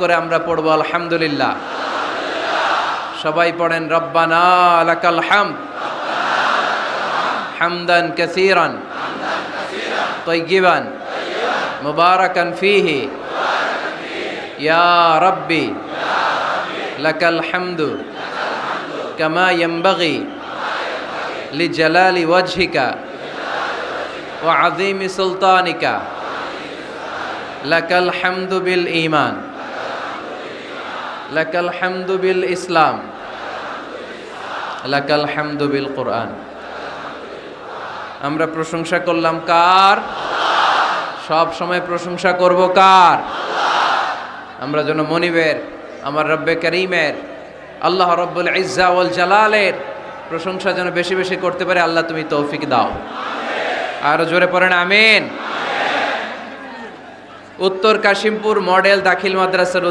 করে আমরা পড়ব আলহামদুলিল্লাহ। সবাই পড়েন রব্বানা লাকাল হামদ হামদান কাসীরান তাইয়িবান মুবারাকান ফীহি ইয়া রাব্বি লাকাল হামদু কামা ইয়ানবাগি লিজালালি ওয়াজহিকা ওয়া আযীমি সুলতানিকা লাকাল হামদু বিল ঈমান লাকাল হামদু বিল ইসলাম লাকাল হামদু বিল কুরআন। আমরা প্রশংসা করলাম কার? সব সময় প্রশংসা করব কার? আমরা যেন মনিবের আমার রব্বে করিমের আল্লাহ রব্বুল ইজ্জা ওয়াল জালালের প্রশংসা যেন বেশি বেশি করতে পারে। আল্লাহ তুমি তৌফিক দাও। আর জোরে পড়েন আমিন। উত্তর কাশিমপুর মডেল দাখিল মাদ্রাসার